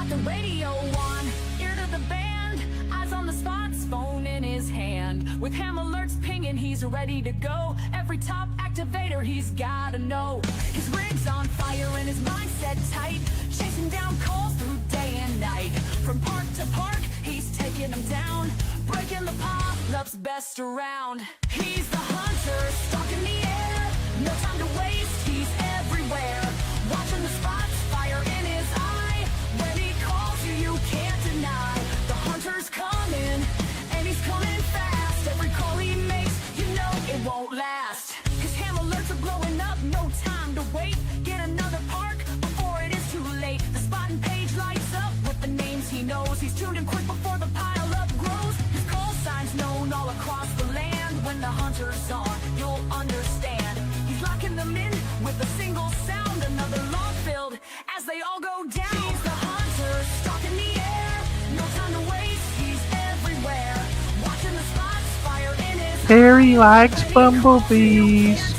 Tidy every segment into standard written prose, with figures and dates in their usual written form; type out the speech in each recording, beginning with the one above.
the radio on, ear to the band, eyes on the spots, phone in his hand. With ham alerts pinging, he's ready to go. Every top activator he's gotta know. His rig's on fire and his mindset tight, chasing down calls through day and night. From park to park, he's taking them down, breaking the pop-ups best around. He's the hunter, stalking the air, no time to waste, he's everywhere. Watching the spots, fire in his eye. When he calls you, you can't deny. The hunter's coming, and he's coming fast. Every call he makes, you know it won't last. His ham alerts are blowing up, no time to wait. Get another park before it is too late. The spotting page lights up with the names he knows. He's tuned in quick before the pile up grows. His call signs known all across the land. When the hunter's on, you'll understand. He's locking them in with a single sound. Another log filled as they all go down. He's the hunter, stalking the air. No time to waste, he's everywhere. Watching the spots, fire in his Harry likes bumblebees.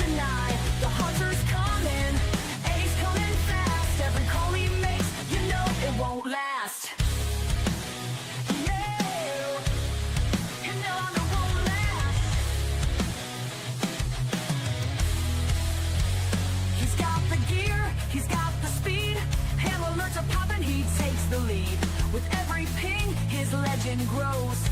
The hunter's coming, and he's coming fast. Every call he makes, you know it won't last. No, you know it won't last. He's got the gear, he's got the speed. Ham alerts are popping, he takes the lead. With every ping, his legend grows.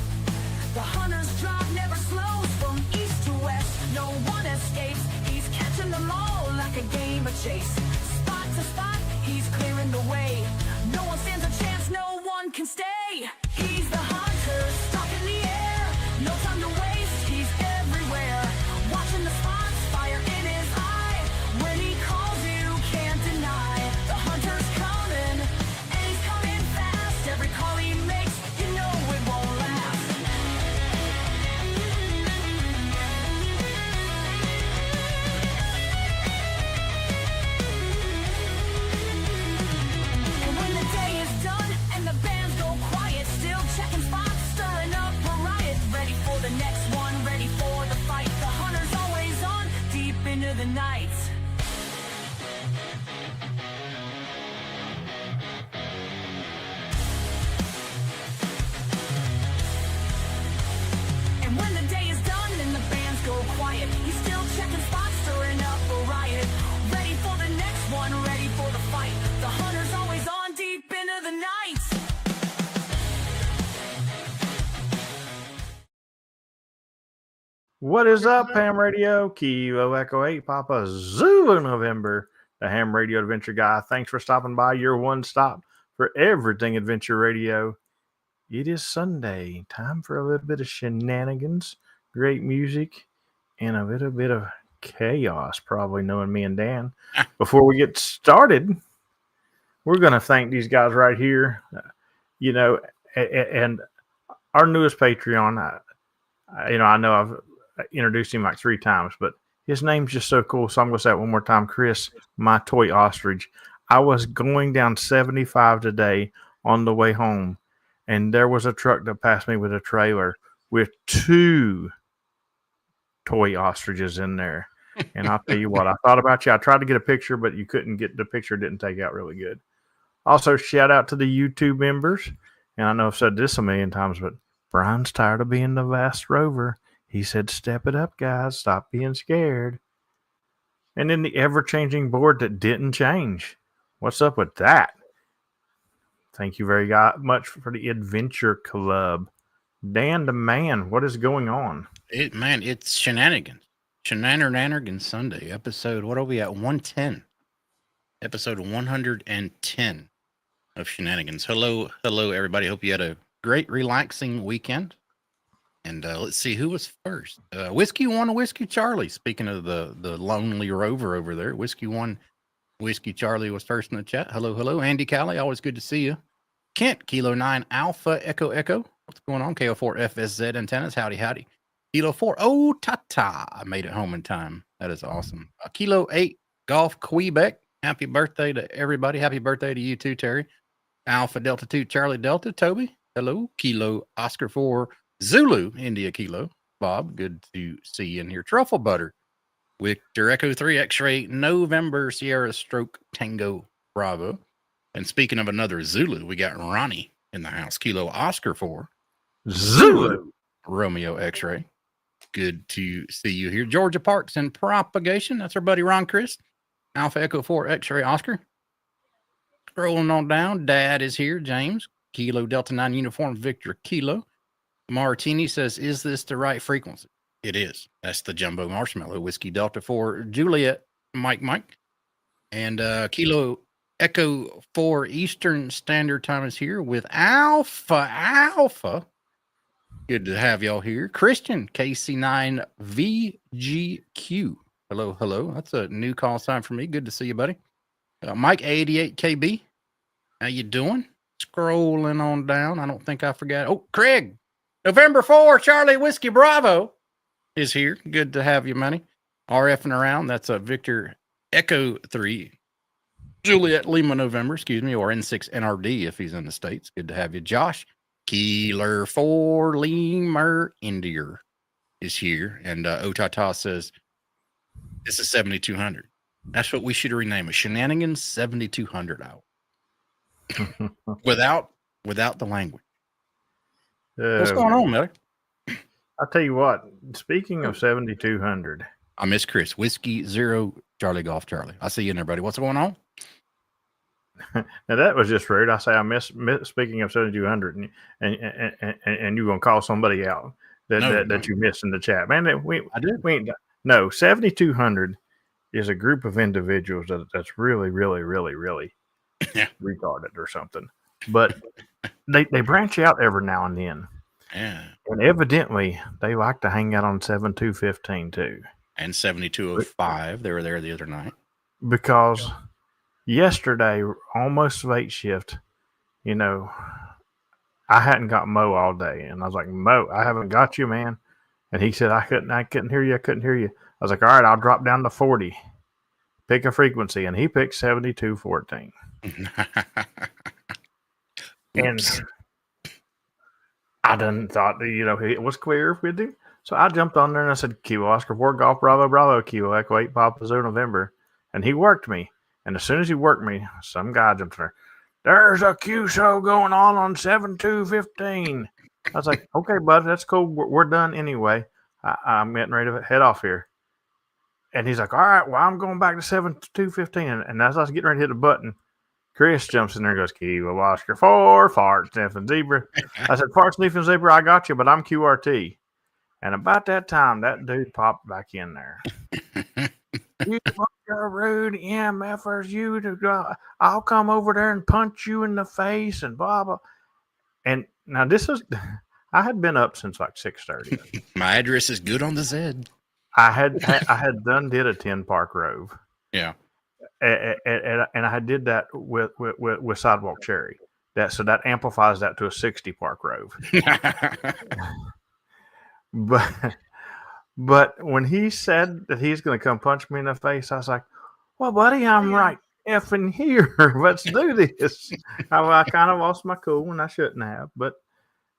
The hunter's drive never slows. From east to west, no one escapes. He's catching them all like a game of chase. Spot to spot, he's clearing the way. No one stands a chance, no one can stay. He's the hunter, stalking the air. No time to waste, he's everywhere. Watching the spots, fire in his eye. When he calls, you can't deny. The hunter's coming, and he's coming fast. Every call he makes, you know it won't last. And when the day is done and the bands go quiet, still checking spots, stirring up a riot. Ready for the next one, ready for the fight. The hunter's always on, deep into the night. And when the day is done and the bands go quiet, he's still checking spots, stirring up a riot. Ready for the next one, ready for the fight. The hunter's always on, deep into the night. What is up, Ham Radio? Kilo Echo 8, Papa Zulu November, the Ham Radio Adventure Guy. Thanks for stopping by, your one stop for everything Adventure Radio. It is Sunday, time for a little bit of shenanigans, great music, and a little bit of chaos, probably knowing me and Dan. Before we get started, we're going to thank these guys right here, and our newest Patreon. I know I've introduced him like 3 times, but his name's just so cool. So I'm going to say it one more time. Chris, my toy ostrich. I was going down 75 today on the way home, and there was a truck that passed me with a trailer with 2 toy ostriches in there. And I'll tell you what, I thought about you. I tried to get a picture, but you couldn't get the picture. Didn't take out really good. Also, shout out to the YouTube members. And I know I've said this a million times, but Brian's tired of being the last rover. He said, step it up, guys. Stop being scared. And then the ever-changing board that didn't change. What's up with that? Thank you very much for the Adventure Club. Dan the Man, what is going on? It's Shenanigans. Shenanigans Sunday, episode, what are we at? 110. Episode 110 of Shenanigans. Hello, everybody. Hope you had a great, relaxing weekend. And let's see who was first. Whiskey One, Whiskey Charlie. Speaking of the lonely rover over there, Whiskey One, Whiskey Charlie was first in the chat. Hello. Andy Callie, always good to see you. Kent, Kilo 9, Alpha, Echo. What's going on? KO4 FSZ antennas. Howdy. Kilo 4, oh, Tata. I made it home in time. That is awesome. Kilo 8, Golf, Quebec. Happy birthday to everybody. Happy birthday to you too, Terry. Alpha Delta 2, Charlie Delta. Toby, hello. Kilo, Oscar 4, Zulu, India Kilo. Bob, good to see you in here. Truffle Butter. Victor Echo 3, X-Ray, November, Sierra Stroke, Tango, Bravo. And speaking of another Zulu, we got Ronnie in the house. Kilo Oscar 4. Zulu. Romeo X-Ray. Good to see you here. Georgia Parks and Propagation. That's our buddy Ron Chris. Alpha Echo 4 X-Ray Oscar. Scrolling on down. Dad is here. James. Kilo Delta 9 Uniform Victor Kilo. Martini says, is this the right frequency? It is. That's the Jumbo Marshmallow. Whiskey Delta 4 Juliet Mike. And Kilo Echo 4 Eastern Standard Time is here with Alpha. Good to have y'all here. Christian, KC9 VGQ. Hello. That's a new call sign for me. Good to see you, buddy. Mike 88KB. How you doing? Scrolling on down. I don't think I forgot. Oh, Craig. November 4, Charlie Whiskey Bravo is here. Good to have you, money. RFing around. That's a Victor Echo 3. Juliet Lima November, or N6 NRD if he's in the States. Good to have you. Josh. Keeler 4 Lemur India is here. And Otata says, this is 7200. That's what we should rename it. Shenanigans 7200 hour. without the language. What's going on, Miller? I'll tell you what, speaking of 7200. I miss Chris. Whiskey 0 Charlie Golf Charlie. I see you in there, buddy. What's going on? Now that was just rude. I say I miss speaking of 7200, and you're gonna call somebody out that you missed in the chat, man. I did. No, 7200 is a group of individuals that's really retarded or something. But they branch out every now and then. Yeah. And evidently they like to hang out on 7215 too. And 7205. They were there the other night. Because yesterday, almost late shift, I hadn't got Mo all day. And I was like, Mo, I haven't got you, man. And he said, I couldn't hear you. I couldn't hear you. I was like, all right, I'll drop down to 40. Pick a frequency. And he picked 7214. And I done thought, it was clear with him. So I jumped on there and I said, Kilo Oscar 4 Golf Bravo, Kilo Echo 8 Papa Zero November. And he worked me. And as soon as he worked me, some guy jumped in there. There's a Q show going on 7215. I was like, okay, bud, that's cool. We're done anyway. I'm getting ready to head off here. And he's like, all right, well, I'm going back to 7215. And as I was getting ready to hit the button, Chris jumps in there and goes, Kilo Oscar 4, fart sniffing zebra. I said, fart sniffing zebra, I got you, but I'm QRT. And about that time, that dude popped back in there. You are rude MFers, I'll come over there and punch you in the face and blah, blah. And now I had been up since like 6:30. My address is good on the Z. I had did a 10 Park Rove. Yeah. And I did that with Sidewalk Cherry. So that amplifies that to a 60 Park Rove. But when he said that he's going to come punch me in the face, I was like, well, buddy, I'm right effing here. Let's do this. I kind of lost my cool and I shouldn't have. But,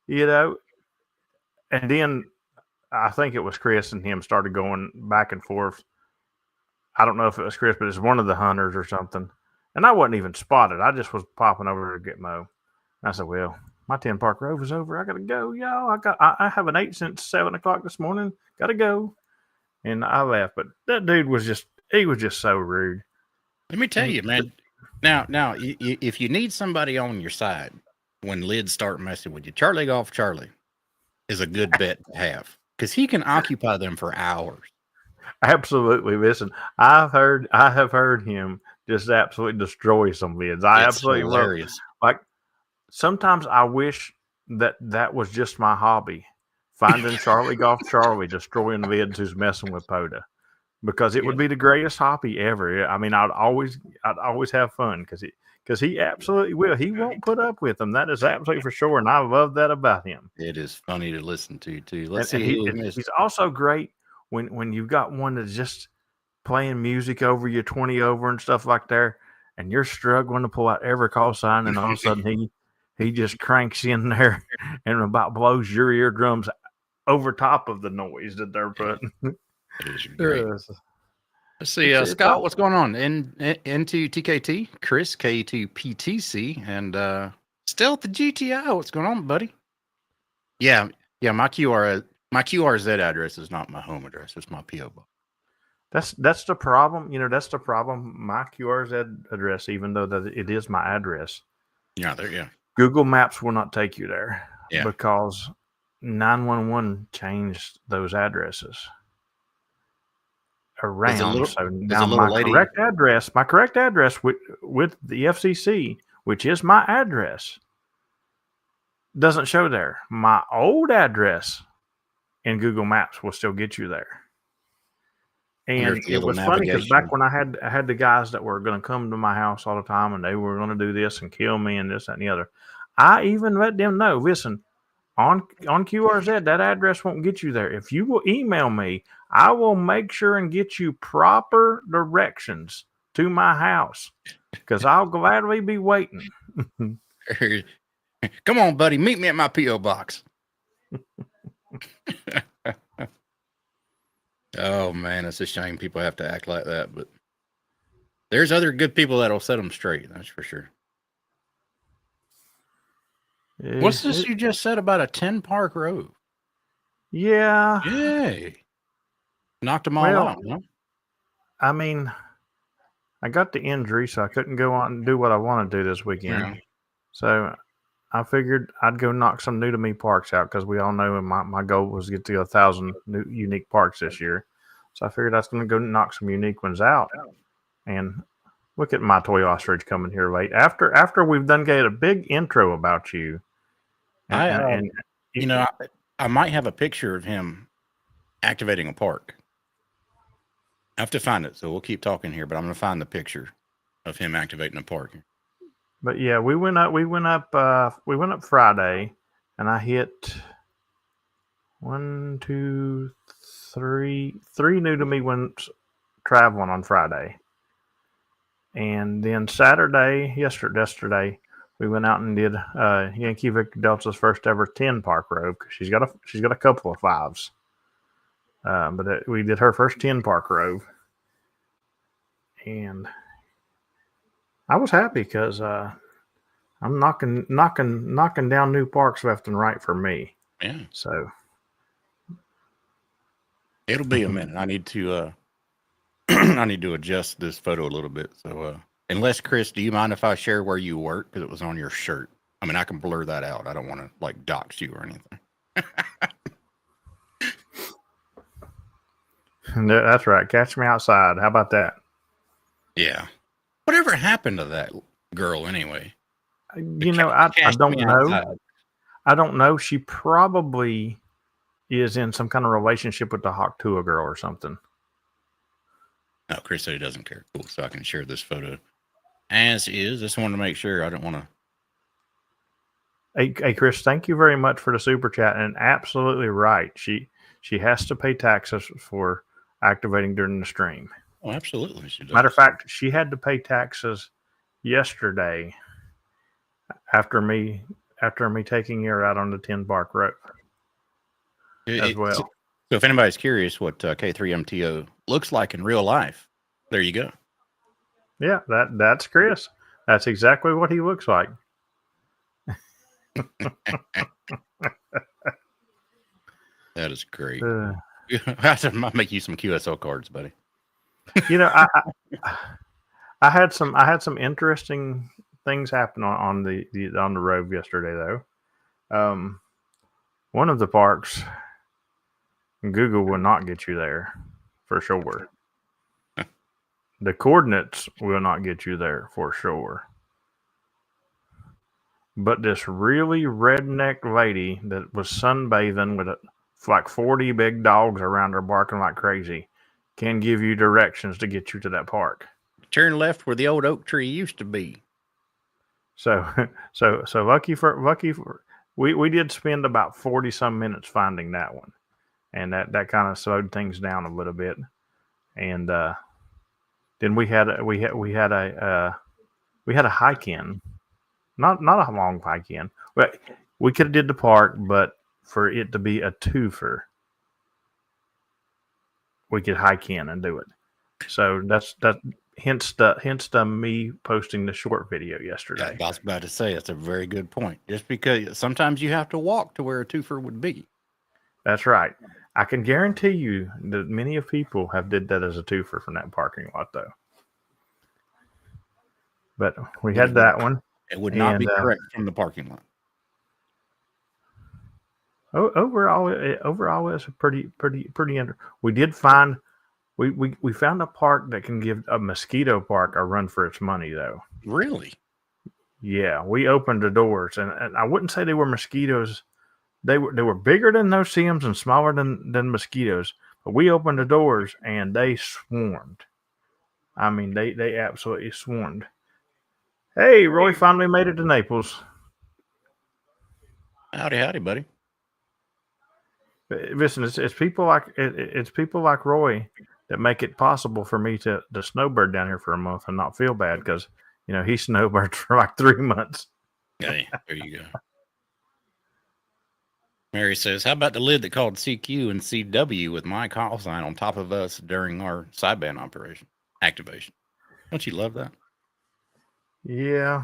and then I think it was Chris and him started going back and forth. I don't know if it was Chris, but it's one of the hunters or something. And I wasn't even spotted. I just was popping over to get Mo. And I said, well, my 10 Park Rove is over. I got to go, y'all. I have an 8 since 7 o'clock this morning. Got to go. And I left. But that dude was just so rude. Let me tell you, man. Now, if you need somebody on your side when lids start messing with you, Charlie Golf Charlie is a good bet to have because he can occupy them for hours. Absolutely. Listen, I have heard him just absolutely destroy some lids. I absolutely hilarious. Love, like, sometimes I wish that was just my hobby, finding Charlie Golf Charlie destroying lids who's messing with POTA, because it would be the greatest hobby ever. I mean, I'd always have fun because he absolutely will. He won't put up with them. That is absolutely for sure, and I love that about him. It is funny to listen to too. Let's and see. He's also great when you've got one that's just playing music over you 20 over and stuff like that, and you're struggling to pull out every call sign, and all of a sudden he just cranks in there and about blows your eardrums over top of the noise that they're putting. It is great. Let's see, It's Scott, all- what's going on? Into TKT, Chris K2PTC, and Stealth the GTI. What's going on, buddy? Yeah. My QRZ address is not my home address. It's my PO box. That's the problem. That's the problem. My QRZ address, even though that it is my address, Yeah, there. Yeah. Google Maps will not take you there Yeah. because 911 changed those addresses around. So now my correct address with the FCC, which is my address, doesn't show there. My old address in Google Maps will still get you there. And it was funny because back when I had the guys that were going to come to my house all the time and they were going to do this and kill me and this, that, and the other, I even let them know, listen, on QRZ, that address won't get you there. If you will email me, I will make sure and get you proper directions to my house because I'll gladly be waiting. Come on, buddy. Meet me at my P.O. box. Oh, man. It's a shame people have to act like that. But there's other good people that'll set them straight. That's for sure. What's this you just said about a 10 Park Road? Yeah. Yay. Knocked them all out, huh? I mean, I got the injury, so I couldn't go on and do what I want to do this weekend. Yeah. So I figured I'd go knock some new to me parks out because we all know my goal was to get to 1,000 new unique parks this year. So I figured I was going to go knock some unique ones out. And look at my toy ostrich coming here late. After we've done get a big intro about you. I might have a picture of him activating a park. I have to find it, so we'll keep talking here, but I'm going to find the picture of him activating a park. But yeah, we went up Friday, and I hit 1, 2, 3 new to me ones traveling on Friday, and then yesterday we went out and did Yankee Victor Delta's first ever 10 Park Road. She's got a couple of 5s, but we did her first 10 Park Road, and I was happy because I'm knocking down new parks left and right for me. Yeah. So it'll be a minute. I need to adjust this photo a little bit. So unless Chris, do you mind if I share where you work because it was on your shirt? I mean, I can blur that out. I don't want to like dox you or anything. That's right. Catch me outside. How about that? Yeah. Whatever happened to that girl anyway? I don't know. I don't know. She probably is in some kind of relationship with the Hawk Tua girl or something. No, Chris said he doesn't care. Cool. So I can share this photo as is. Just wanted to make sure I don't want to. Hey, Chris, thank you very much for the super chat. And absolutely right. She has to pay taxes for activating during the stream. Oh, absolutely. She does. Matter of fact, she had to pay taxes yesterday after me taking her out on the 10 Park Road as well. So if anybody's curious what K3MTO looks like in real life, there you go. Yeah, that's Chris. That's exactly what he looks like. That is great. I have to make you some QSL cards, buddy. I had some interesting things happen on the road yesterday though. One of the parks, Google will not get you there for sure. The coordinates will not get you there for sure. But this really redneck lady that was sunbathing with like 40 big dogs around her barking like crazy can give you directions to get you to that park. Turn left where the old oak tree used to be. So lucky for we did spend about 40 some minutes finding that one, and that kind of slowed things down a little bit. And then we had a hike in, not a long hike in, but we could have did the park, but for it to be a twofer, we could hike in and do it. So that's hence the me posting the short video yesterday. I was about to say that's a very good point. Just because sometimes you have to walk to where a twofer would be. That's right. I can guarantee you that many of people have did that as a twofer from that parking lot, though. But we had that one. It would not be correct from the parking lot. Overall, it's a pretty. We did find we found a park that can give a mosquito park a run for its money, though. Really? Yeah, we opened the doors, and I wouldn't say they were mosquitoes. They were bigger than no-see-ums and smaller than mosquitoes. But we opened the doors, and they swarmed. I mean, they absolutely swarmed. Hey, Roy finally made it to Naples. Howdy, buddy. Listen, it's people like Roy that make it possible for me to snowbird down here for a month and not feel bad because he snowbirded for like 3 months. Hey, there you go. Mary says, "How about the lid that called CQ and CW with my call sign on top of us during our sideband activation? Don't you love that?" Yeah.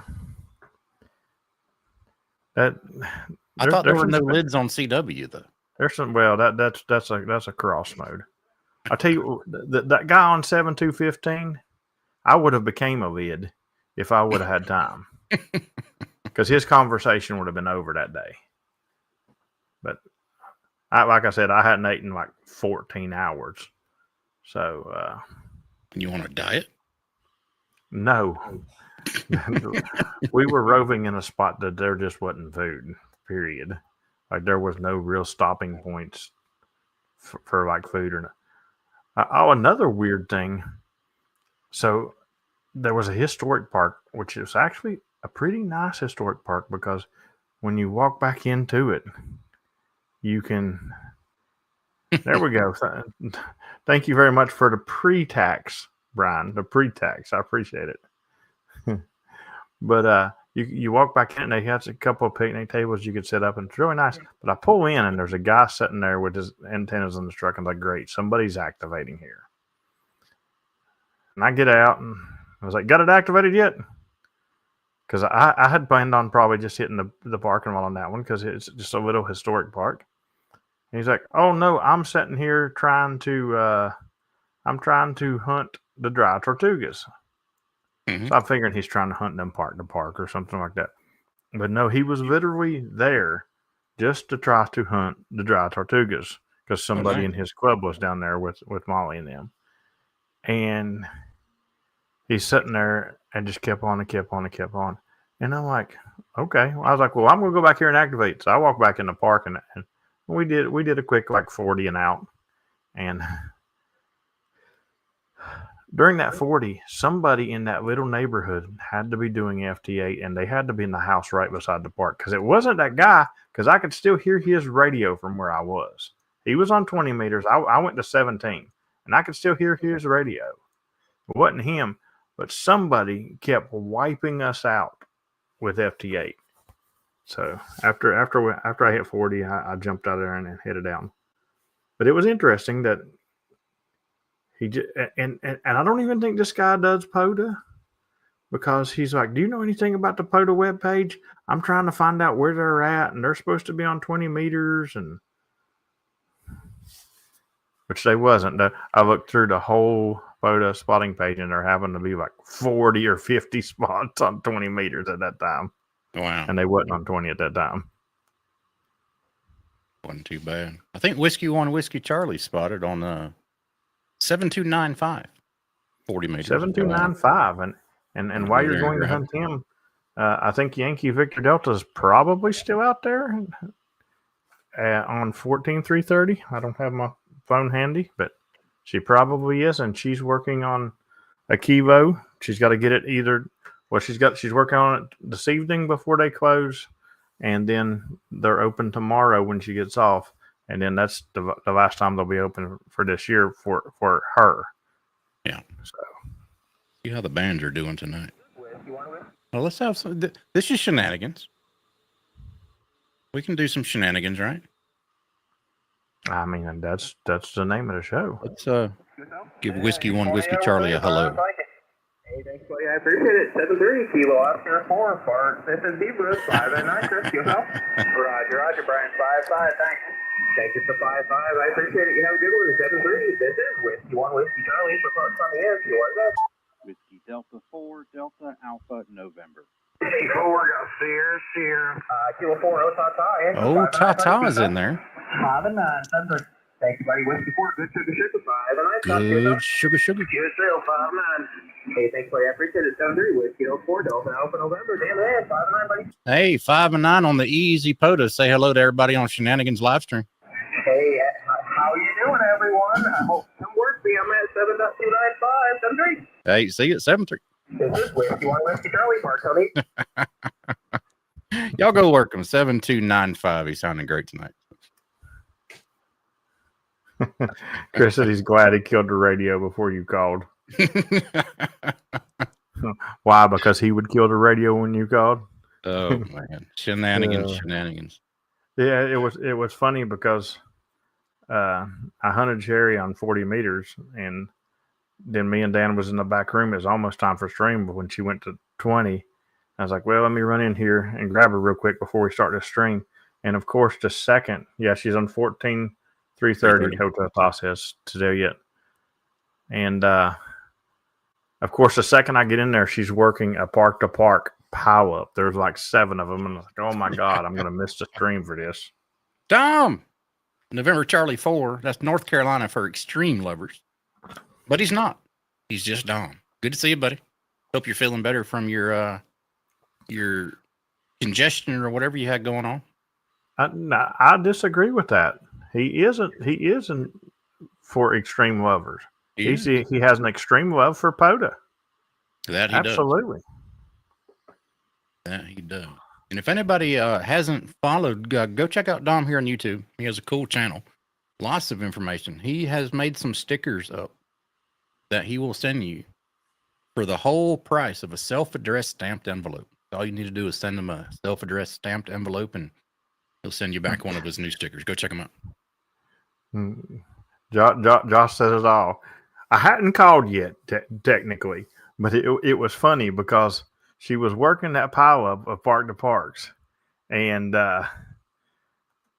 I thought there were no lids on CW though. There's some. Well, that's a cross mode. I tell you, that guy on 7215, I would have became a lid if I would have had time, because his conversation would have been over that day. But like I said, I hadn't eaten like 14 hours. So. You want a diet? No. We were roving in a spot that there just wasn't food, period. Like there was no real stopping points for like food or not. Another weird thing. So there was a historic park, which is actually a pretty nice historic park because when you walk back into it, you can. There we go. Thank you very much for the pre-tax, Brian. The pre-tax. I appreciate it. But you walk back in and they have a couple of picnic tables you could sit up and it's really nice. But I pull in and there's a guy sitting there with his antennas on the truck. I'm like, great, somebody's activating here. And I get out and I was like, got it activated yet? Because I had planned on probably just hitting the parking lot on that one because it's just a little historic park. And he's like, oh no, I'm sitting here trying to hunt the dry tortugas. Mm-hmm. So I'm figuring he's trying to hunt them park to park or something like that. But no, he was literally there just to try to hunt the dry tortugas because somebody in his club was down there with Molly and them. And he's sitting there and just kept on. And I'm like, okay. Well, I was like, well, I'm going to go back here and activate. So I walked back in the park and we did a quick like 40 and out. And during that 40, somebody in that little neighborhood had to be doing FT8 and they had to be in the house right beside the park because it wasn't that guy because I could still hear his radio from where I was. He was on 20 meters. I went to 17 and I could still hear his radio. It wasn't him, but somebody kept wiping us out with FT8. So after I hit 40, I jumped out there and headed out. But it was interesting that he just, and I don't even think this guy does POTA because he's like, do you know anything about the POTA webpage? I'm trying to find out where they're at, and they're supposed to be on 20 meters, and which they wasn't. I looked through the whole POTA spotting page, and there happened to be like 40 or 50 spots on 20 meters at that time. Wow. And they wasn't on 20 at that time. Wasn't too bad. I think Whiskey 1 Whiskey Charlie spotted on 7295, 40 meters. 7295, and while you're going to hunt him, I think Yankee Victor Delta is probably still out there on 14330. I don't have my phone handy, but she probably is, and she's working on a Kivo. She's got to get it either. Well, she's working on it this evening before they close, and then they're open tomorrow when she gets off. And then that's the last time they'll be open for this year for her. Yeah. So, see how the bands are doing tonight. Well, let's have some. This is Shenanigans. We can do some shenanigans, right? I mean, that's the name of the show. Give Whiskey 1 Whiskey Charlie a hello. Hey, thanks, buddy. I appreciate it. 7-3, Kilo Oscar 4, Fart, FSD Bruce, 5 and 9, Chris, yourself. Roger, Brian, 5-5, thanks. Thank you for 5-5. I appreciate it. You have a good one. 7-3. This is Whiskey 1 Whiskey Charlie for Parts on the end. You are that? Whiskey Delta 4, Delta Alpha, November. Hey, 4, got Sierra. Kilo 4, Tata. Oh, Tata is in there. 5 and 9, 7-3. Thank you, buddy. Whiskey 4, good sugar, 5 and 9. Good sugar. QSL 5-9. Hey, thanks, buddy. I appreciate it. 7-3, Whiskey 4, Delta Alpha, November. Damn it, 5 and 9, buddy. Hey, 5 and 9 on the Easy POTA. Say hello to everybody on Shenanigans live stream. Hey, how you doing, everyone? I hope some work be. I'm at 7.295, 7-3. Hey, see you at 7-3. This is Whiskey 1 Whiskey Charlie, Park, honey. Y'all go work him. 7295. He's sounding great tonight. Chris said he's glad he killed the radio before you called. Why? Because he would kill the radio when you called. Oh man, shenanigans. Yeah, it was funny because I hunted Sherry on 40 meters, and then me and Dan was in the back room. It was almost time for stream, but when she went to 20, I was like, well, let me run in here and grab her real quick before we start this stream. And of course, the second, she's on 14.330 hotel process to do yet. And of course, the second I get in there, she's working a park to park pile up. There's like 7 of them, and I was like, oh my God, I'm gonna miss the stream for this. Tom, November Charlie 4. That's North Carolina for extreme lovers. But he's not. He's just Dom. Good to see you, buddy. Hope you're feeling better from your congestion or whatever you had going on. I disagree with that. He isn't for extreme lovers. He has an extreme love for POTA. That he absolutely does. That he does. And if anybody hasn't followed, go check out Dom here on YouTube. He has a cool channel. Lots of information. He has made some stickers up that he will send you for the whole price of a self-addressed stamped envelope. All you need to do is send him a self-addressed stamped envelope, and he'll send you back one of his new stickers. Go check him out. Josh says it all. I hadn't called yet, technically, but it was funny because she was working that pile up of Park to Parks, and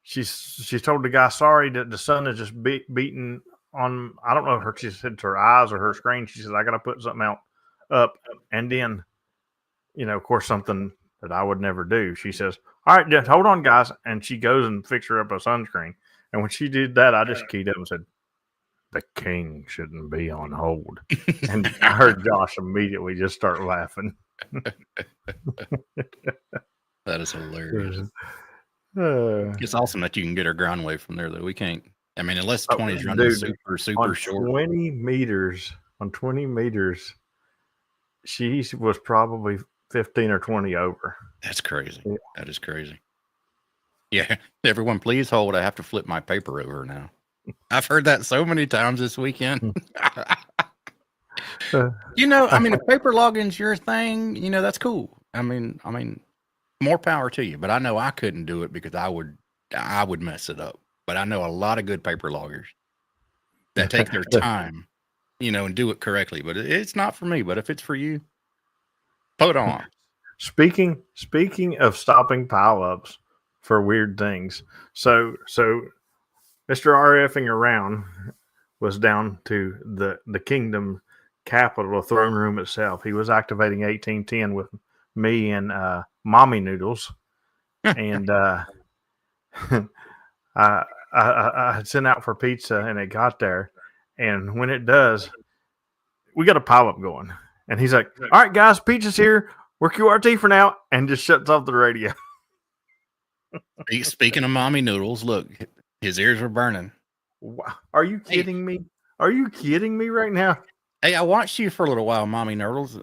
she's told the guy, sorry that the sun is just beating on, I don't know if she said to her eyes or her screen. She says, I got to put something up. And then, of course, something that I would never do. She says, all right, just hold on, guys. And she goes and fixes her up a sunscreen. And when she did that, I just keyed up and said, the king shouldn't be on hold. And I heard Josh immediately just start laughing. That is hilarious. It's awesome that you can get her ground wave from there, though. We can't. I mean, unless 20 is running super short. 20 meters, she was probably 15 or 20 over. That's crazy. Yeah. That is crazy. Yeah. Everyone, please hold. I have to flip my paper over now. I've heard that so many times this weekend. If paper logging's your thing, that's cool. I mean, more power to you. But I know I couldn't do it because I would mess it up. But I know a lot of good paper loggers that take their time, and do it correctly. But it's not for me. But if it's for you, put on. Speaking of stopping pileups for weird things, so Mr. RFing around was down to the kingdom capital, the throne room itself. He was activating 1810 with me and Mommy Noodles, and I sent out for pizza, and it got there. And when it does, we got a pileup going. And he's like, all right, guys, pizza's here. We're QRT for now. And just shuts off the radio. Speaking of Mommy Noodles, look, his ears were burning. Wow. Are you kidding me? Are you kidding me right now? Hey, I watched you for a little while, Mommy Noodles.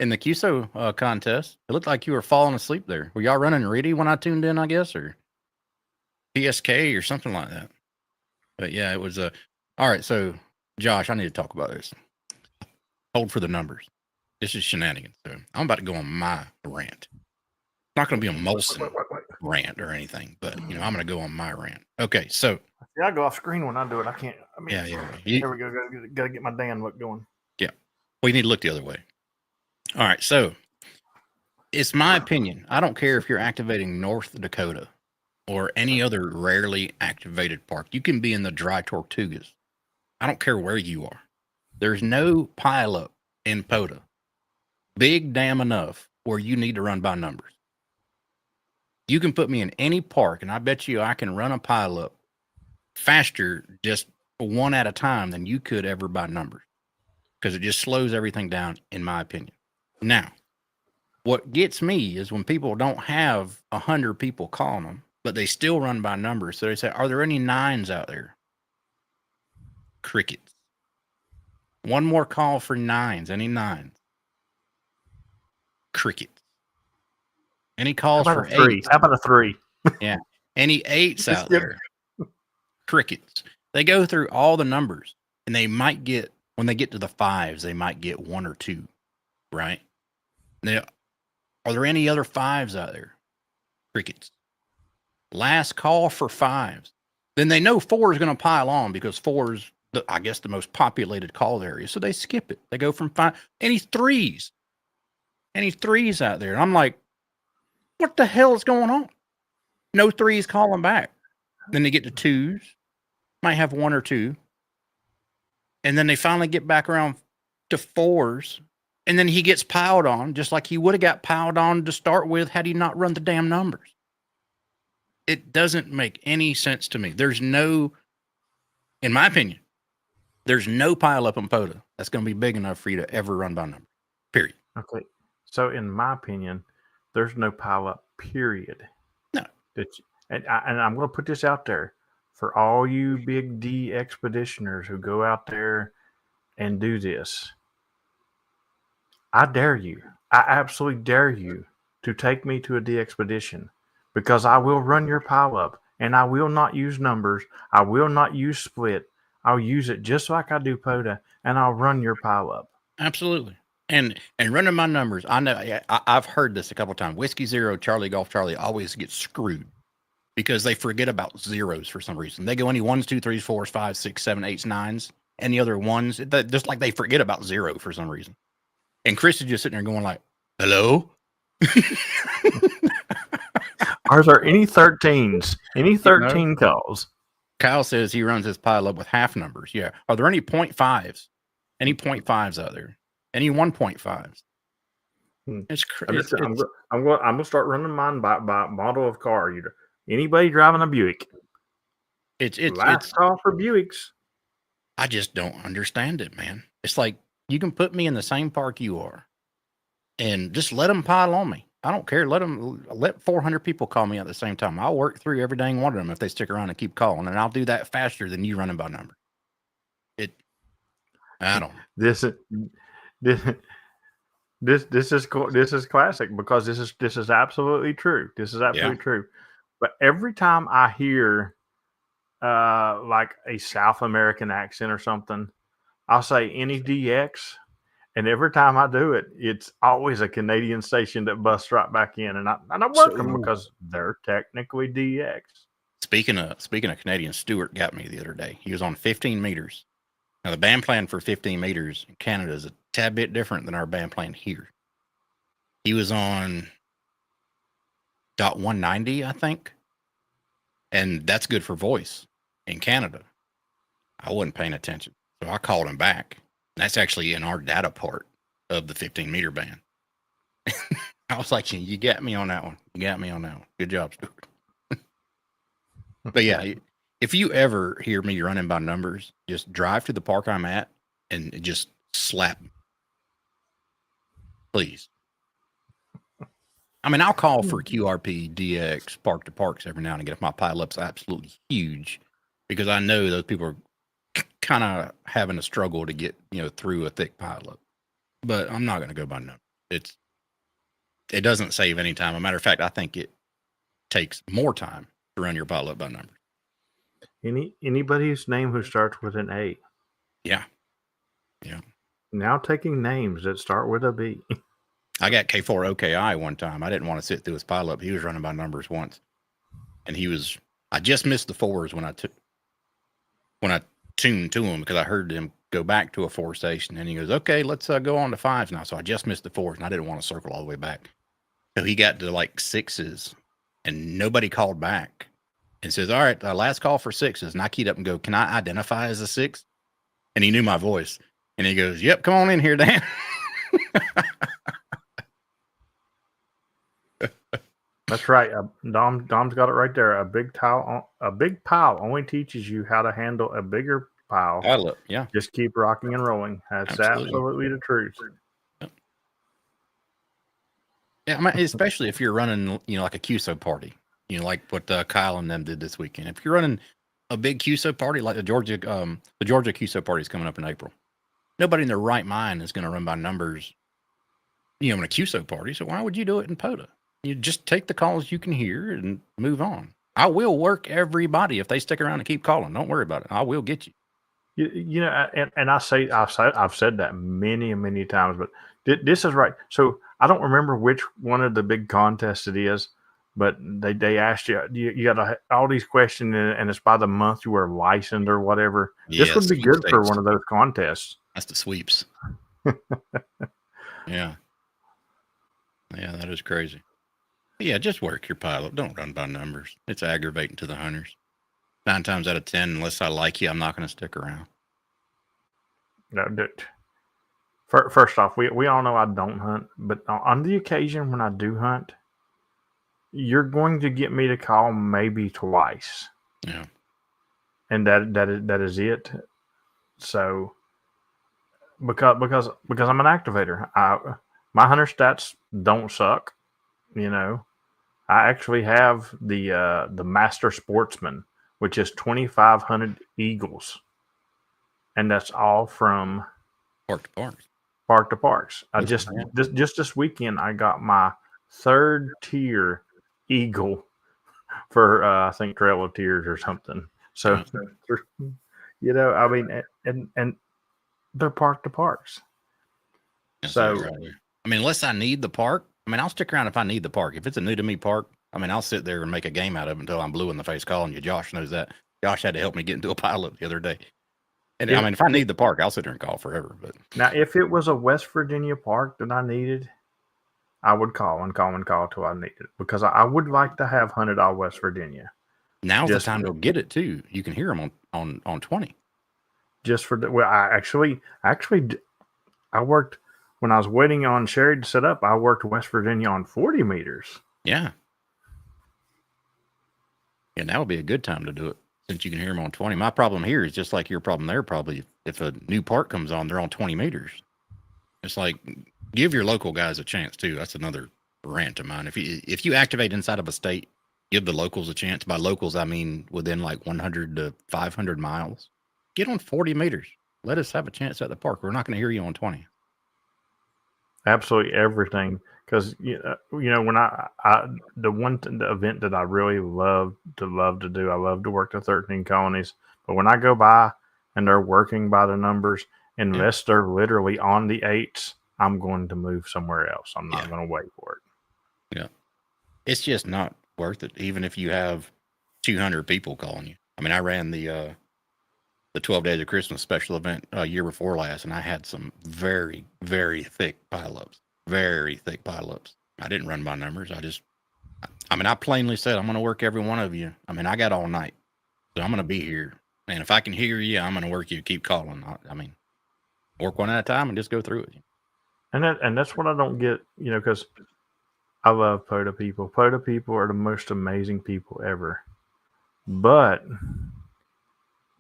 In the QSO contest. It looked like you were falling asleep there. Were y'all running ready when I tuned in, I guess, or PSK or something like that? But yeah, it was all right. So, Josh, I need to talk about this. Hold for the numbers. This is Shenanigans. So I'm about to go on my rant. It's not going to be a Molson rant or anything, but I'm going to go on my rant. Okay, so See, I go off screen when I do it. I can't. I mean, Yeah. There we go. Got to get my Dan look going. We need to look the other way. All right. So it's my opinion. I don't care if you're activating North Dakota or any other rarely activated park. You can be in the Dry Tortugas. I don't care where you are. There's no pileup in POTA big damn enough where you need to run by numbers. You can put me in any park, and I bet you I can run a pileup faster just one at a time than you could ever by numbers, because it just slows everything down, in my opinion. Now, what gets me is when people don't have 100 people calling them, but they still run by numbers. So they say, are there any 9s out there? Crickets. One more call for 9s. Any 9s? Crickets. Any calls for 8s? How about a 3? Yeah. Any 8s out there? Crickets. They go through all the numbers, and they might get, when they get to the 5s, they might get 1 or 2, right? Now, are there any other 5s out there? Crickets. Last call for 5s. Then they know 4 is going to pile on because 4 is, I guess, the most populated call area. So they skip it. They go from 5. Any 3s? Any 3s out there? And I'm like, what the hell is going on? No 3s calling back. Then they get to 2s. Might have 1 or 2. And then they finally get back around to 4s. And then he gets piled on, just like he would have got piled on to start with had he not run the damn numbers. It doesn't make any sense to me. There's no, in my opinion, there's no pile up in POTA that's going to be big enough for you to ever run by numbers. Period. Okay. So, in my opinion, there's no pile up, period. No. And I'm going to put this out there for all you big D expeditioners who go out there and do this. I dare you. I absolutely dare you to take me to a D expedition, because I will run your pile up, and I will not use numbers. I will not use split. I'll use it just like I do POTA, and I'll run your pile up. Absolutely. And running my numbers, I know I've heard this a couple of times. Whiskey Zero, Charlie Golf Charlie always gets screwed because they forget about zeros for some reason. They go any 1s, 2s, 3s, 4s, 5s, 6s, 7s, 8s, 9s, any other 1s. Just like they forget about 0 for some reason. And Chris is just sitting there going like, hello? Are there any 13s? Any 13 calls? Kyle says he runs his pile up with half numbers. Yeah. Are there any 0.5s? Any 0.5s out there? Any 1.5s? It's crazy. I'm going to start running mine by model of car. Anybody driving a Buick? It's last call for Buicks. I just don't understand it, man. It's like you can put me in the same park you are, and just let them pile on me. I don't care. Let 400 people call me at the same time. I'll work through every dang one of them if they stick around and keep calling, and I'll do that faster than you running by number. I don't. This is classic, because this is absolutely true. This is absolutely true. But every time I hear like a South American accent or something, I'll say any DX. And every time I do it, it's always a Canadian station that busts right back in, and I work them because they're technically DX. Speaking of Canadian, Stuart got me the other day. He was on 15 meters. Now the band plan for 15 meters in Canada is a tad bit different than our band plan here. He was on .190, I think, and that's good for voice in Canada. I wasn't paying attention, so I called him back. That's actually in our data part of the 15-meter band. I was like, you got me on that one. You got me on that one. Good job, Stuart. But yeah, if you ever hear me running by numbers, just drive to the park I'm at and just slap me. Please. I mean, I'll call for QRP, DX, park to parks every now and again if my pile-up's absolutely huge, because I know those people are kind of having a struggle to get, through a thick pile-up. But I'm not going to go by numbers. It doesn't save any time. As a matter of fact, I think it takes more time to run your pile-up by numbers. Anybody's name who starts with an A. Yeah. Now taking names that start with a B. I got K4OKI one time. I didn't want to sit through his pile-up. He was running by numbers once. And I just missed the 4s when I when I tuned to him because I heard him go back to a 4 station, and he goes, "Okay, let's go on to 5s now." So I just missed the 4s, and I didn't want to circle all the way back. So he got to like 6s, and nobody called back. And says, "All right, last call for 6s." And I keyed up and go, "Can I identify as a 6?" And he knew my voice, and he goes, "Yep, come on in here, Dan." That's right. Dom's got it right there. A big pile only teaches you how to handle a bigger pile. Yeah. Just keep rocking and rolling. That's absolutely the truth. Yeah, I mean, especially if you're running, like a QSO party, like what Kyle and them did this weekend. If you're running a big QSO party like the Georgia QSO party is coming up in April, nobody in their right mind is going to run by numbers, in a QSO party. So why would you do it in POTA? You just take the calls you can hear and move on. I will work everybody if they stick around and keep calling. Don't worry about it. I will get you. And I've said that many times, but this is right. So I don't remember which one of the big contests it is, but they asked you got all these questions, and it's by the month you were licensed or whatever. Yeah, this would be good for one of those contests. That's the sweeps. Yeah, that is crazy. Yeah, just work your pilot. Don't run by numbers. It's aggravating to the hunters. 9 times out of 10, unless I like you, I'm not going to stick around. No, first off, we all know I don't hunt, but on the occasion when I do hunt, you're going to get me to call maybe twice. Yeah, and that is it. So because I'm an activator, my hunter stats don't suck. I actually have the Master Sportsman, which is 2,500 eagles, and that's all from park to parks. Park to parks. I just this weekend I got my 3rd tier eagle for I think Trail of Tears or something. So I mean, and they're park to parks. So I mean, unless I need the park, I'll stick around if I need the park. If it's a new to me park, I'll sit there and make a game out of it until I'm blue in the face calling you. Josh knows that. Josh had to help me get into a pilot the other day. And if I need the park, I'll sit there and call forever. But now, if it was a West Virginia park that I needed, I would call and call and call till I need it, because I would like to have hunted all West Virginia. Now's the time to get it too. You can hear them on 20. Just for I worked when I was waiting on Sherry to set up. I worked West Virginia on 40 meters. Yeah. And that would be a good time to do it, since you can hear them on 20. My problem here is just like your problem there. Probably if a new park comes on, they're on 20 meters. It's like, give your local guys a chance too. That's another rant of mine. If you activate inside of a state, give the locals a chance. By locals, I mean within like 100 to 500 miles. Get on 40 meters. Let us have a chance at the park. We're not going to hear you on 20. Absolutely everything. Because when the event that I really love to do, I love to work the 13 colonies. But when I go by and they're working by the numbers, unless they're literally on the 8s, I'm going to move somewhere else. I'm not going to wait for it. Yeah, it's just not worth it. Even if you have 200 people calling you. I ran the 12 Days of Christmas special event year before last, and I had some very, very thick pileups. Very thick pileups. I didn't run by numbers. I plainly said, I'm going to work every one of you. I got all night. So I'm going to be here. And if I can hear you, I'm going to work you. Keep calling. Work one at a time and just go through it. And that's what I don't get, because I love POTA people. POTA people are the most amazing people ever. But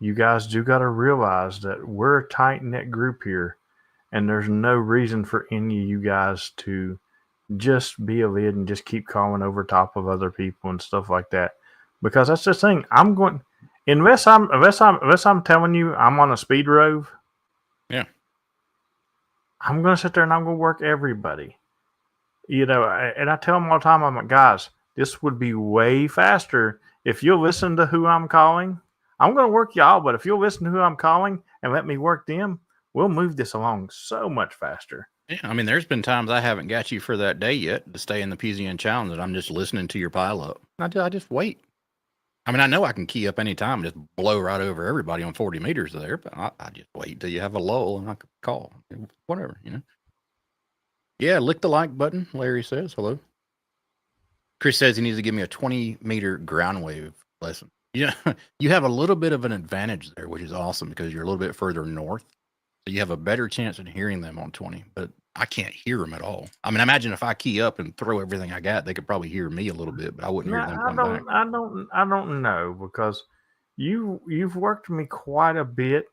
you guys do got to realize that we're a tight-knit group here. And there's no reason for any of you guys to just be a lid and just keep calling over top of other people and stuff like that. Because that's the thing. Unless I'm telling you I'm on a speed rove. Yeah. I'm going to sit there and I'm going to work everybody. And I tell them all the time, I'm like, guys, this would be way faster if you'll listen to who I'm calling. I'm going to work y'all, but if you'll listen to who I'm calling and let me work them, we'll move this along so much faster. Yeah, there's been times I haven't got you for that day yet to stay in the PZN challenge, and I'm just listening to your pile up. I just wait. I mean, I know I can key up anytime and just blow right over everybody on 40 meters there, but I just wait till you have a lull and I can call. Whatever, you know. Yeah, lick the like button, Larry says. Hello. Chris says he needs to give me a 20-meter ground wave lesson. Yeah, you have a little bit of an advantage there, which is awesome because you're a little bit further north. So you have a better chance of hearing them on 20, but I can't hear them at all. I mean, imagine if I key up and throw everything I got, they could probably hear me a little bit, but I wouldn't No, hear them I come back. don't. I don't know because you've worked me quite a bit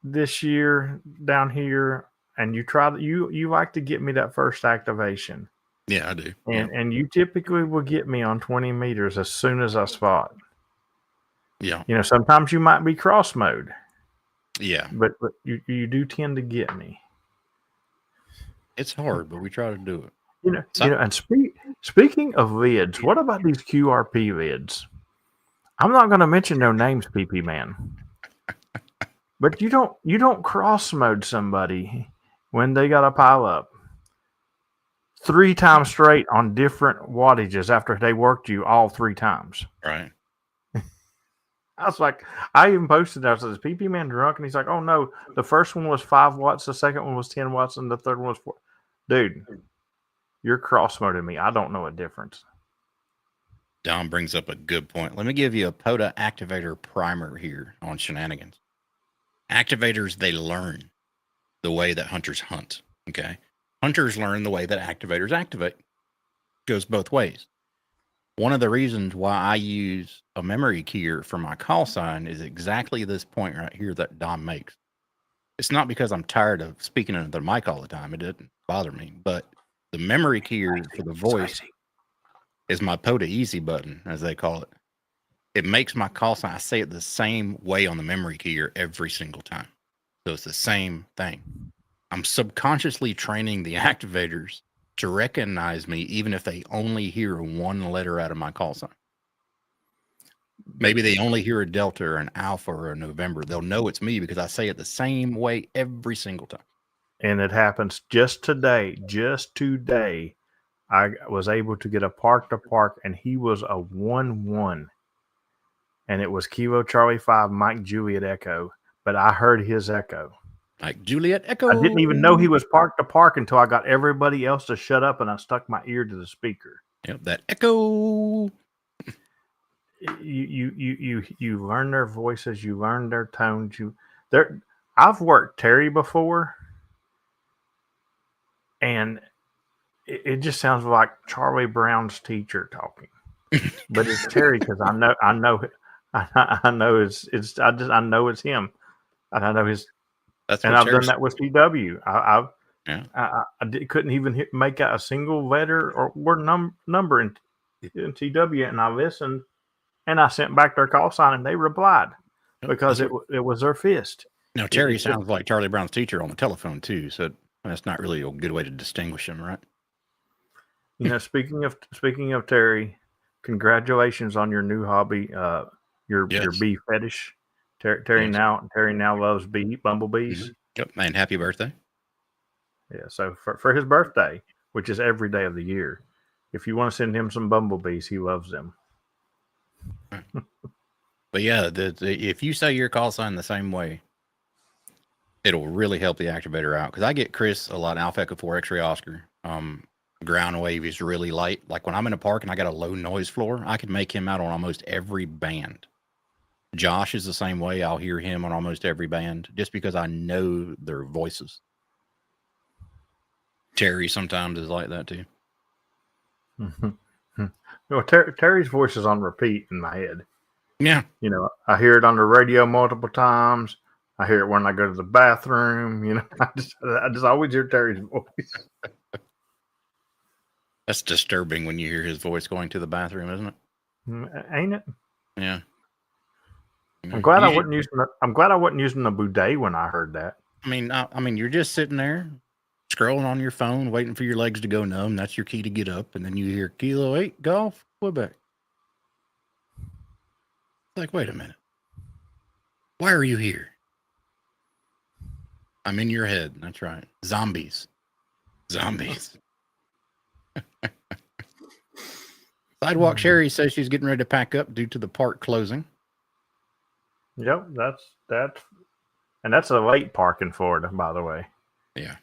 this year down here, and you like to get me that first activation, Yeah, I do. and you typically will get me on 20 meters as soon as I spot. Yeah. You know, sometimes you might be cross mode, Yeah. but you do tend to get me. It's hard, but we try to do it. And speaking of vids, what about these QRP vids? I'm not going to mention no names, PP man. But you don't cross mode somebody when they got a pile up 3 times straight on different wattages after they worked you all 3 times. Right. I was like, I even posted that. I said, "Is PP man drunk?" And he's like, "Oh no, the first one was 5 watts, the second one was 10 watts, and the third one was 4." Dude, you're cross moding me. I don't know a difference. Don brings up a good point. Let me give you a POTA activator primer here on Shenanigans. Activators, they learn the way that hunters hunt. Okay. Hunters learn the way that activators activate. Goes both ways. One of the reasons why I use a memory keyer for my call sign is exactly this point right here that Don makes. It's not because I'm tired of speaking into the mic all the time. It doesn't bother me. But the memory keyer for the voice is my POTA easy button, as they call it. It makes my call sign. I say it the same way on the memory keyer every single time. So it's the same thing. I'm subconsciously training the activators to recognize me, even if they only hear one letter out of my call sign. Maybe they only hear a Delta or an Alpha or a November. They'll know it's me because I say it the same way every single time. And it happens just today. Just today, I was able to get a park to park, and he was a 1-1. And it was Kilo Charlie 5, Mike Juliet Echo. But I heard his echo. Like Juliet Echo. I didn't even know he was park to park until I got everybody else to shut up, and I stuck my ear to the speaker. Yep, that echo. You learn their voices, you learn their tones. I've worked Terry before, and it just sounds like Charlie Brown's teacher talking. But it's Terry because I know I know it's him, and I know his. That's and I've done that with CW. I couldn't even make out a single letter or word number in CW, and I listened, and I sent back their call sign, and they replied because it was their fist. Now Terry sounds like Charlie Brown's teacher on the telephone too, so that's not really a good way to distinguish him, right? You know, speaking of Terry, congratulations on your new hobby, your bee fetish. Terry now loves bumblebees. Mm-hmm. Yep, and happy birthday. Yeah, so for his birthday, which is every day of the year, if you want to send him some bumblebees, he loves them. But yeah, if you say your call sign the same way, it'll really help the activator out. Because I get Chris a lot, Alpha Echo 4 X-Ray Oscar. Ground wave is really light. Like when I'm in a park and I got a low noise floor, I can make him out on almost every band. Josh is the same way. I'll hear him on almost every band just because I know their voices. Terry sometimes is like that too. Well, Terry's voice is on repeat in my head. Yeah. You know, I hear it on the radio multiple times. I hear it when I go to the bathroom. You know, I just always hear Terry's voice. That's disturbing when you hear his voice going to the bathroom, isn't it? Ain't it? Yeah. I'm glad I wasn't using the bidet when I heard that. I mean, you're just sitting there scrolling on your phone, waiting for your legs to go numb. That's your key to get up, and then you hear Kilo 8 Golf Quebec. Like, wait a minute. Why are you here? I'm in your head. That's right. Zombies. Sidewalk Sherry says she's getting ready to pack up due to the park closing. Yep, that's a late park in Florida, by the way. Yeah.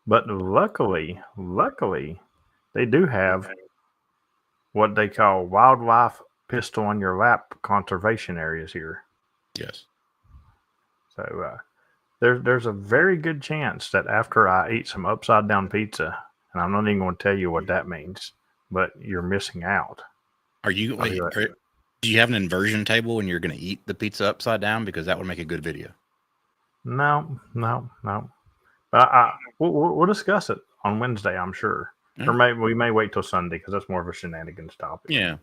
But luckily, they do have what they call wildlife pistol on your lap conservation areas here. Yes. So there's a very good chance that after I eat some upside down pizza, and I'm not even going to tell you what that means, but you're missing out. Do you have an inversion table when you're going to eat the pizza upside down? Because that would make a good video. No. But we'll discuss it on Wednesday, I'm sure. Yeah. Or maybe we may wait till Sunday because that's more of a shenanigans topic. Yeah.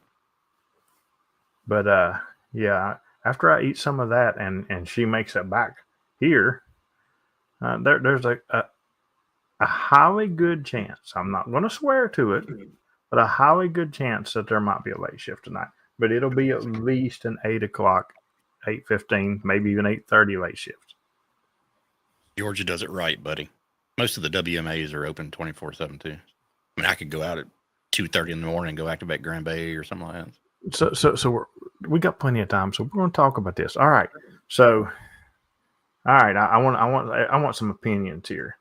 But yeah, after I eat some of that and she makes it back here, there's a highly good chance. I'm not going to swear to it, but a highly good chance that there might be a late shift tonight. But it'll be at least an 8 o'clock, 8:15, maybe even 8:30 late shift. Georgia does it right, buddy. Most of the WMAs are open 24/7 too. I mean, I could go out at 2:30 in the morning and go activate Grand Bay or something like that. So we got plenty of time. So we're going to talk about this. All right. So, all right. I want some opinions here.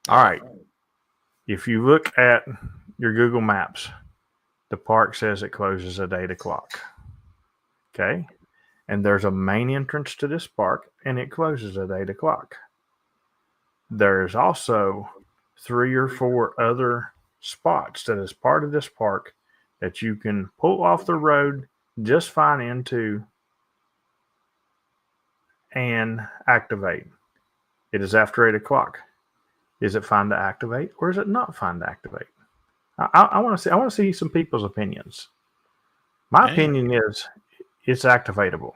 All right. If you look at your Google Maps, the park says it closes at 8 o'clock. Okay. And there's a main entrance to this park, and it closes at 8 o'clock. There's also 3 or 4 other spots that is part of this park that you can pull off the road just fine into and activate. It is after 8 o'clock. Is it fine to activate or is it not fine to activate? I want to see some people's opinions. My opinion is it's activatable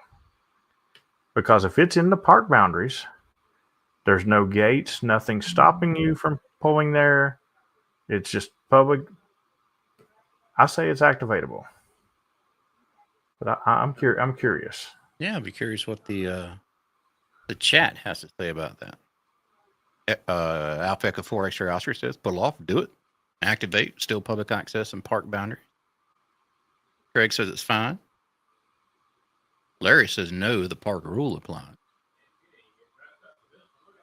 because if it's in the park boundaries, there's no gates, nothing stopping you from pulling there. It's just public. I say it's activatable, but I'm curious. Yeah, I'd be curious what the chat has to say about that. Alpha Echo 4 Extra Oscar says, pull off, do it. Activate, still public access and park boundary. Craig says it's fine. Larry says no, the park rule applies.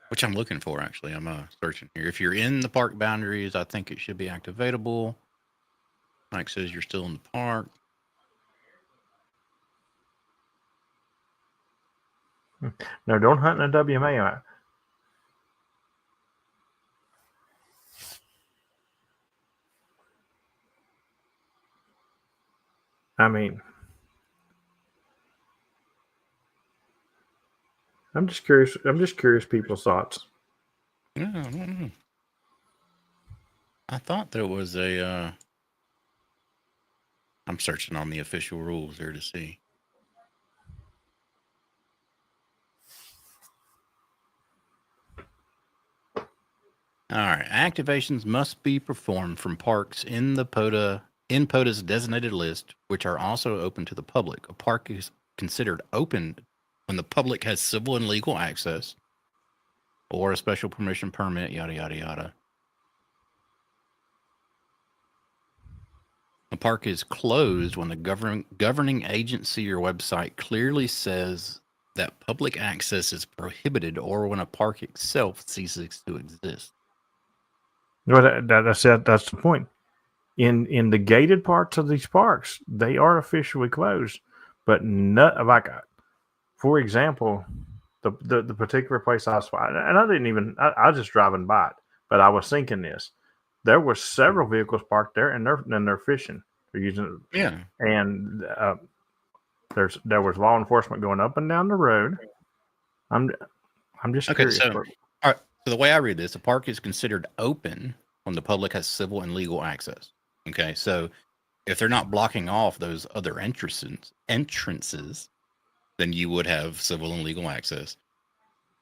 Which I'm looking for, actually. I'm searching here. If you're in the park boundaries, I think it should be activatable. Mike says you're still in the park. No, don't hunt in a WMA. I mean, I'm just curious. People's thoughts. Yeah, I don't know. I thought there was a. I'm searching on the official rules there to see. All right, activations must be performed from parks in the POTA's designated list, which are also open to the public. A park is considered open when the public has civil and legal access or a special permission permit, yada, yada, yada. A park is closed when the governing agency or website clearly says that public access is prohibited or when a park itself ceases to exist. No, that's the point. In the gated parts of these parks, they are officially closed, but not like, for example, the particular place I spotted, and I didn't even. I was just driving by it, but I was thinking this. There were several vehicles parked there, and they're fishing. They're using it. Yeah, and there was law enforcement going up and down the road. I'm just curious. So, all right. So the way I read this, a park is considered open when the public has civil and legal access. Okay, so if they're not blocking off those other entrances, then you would have civil and legal access.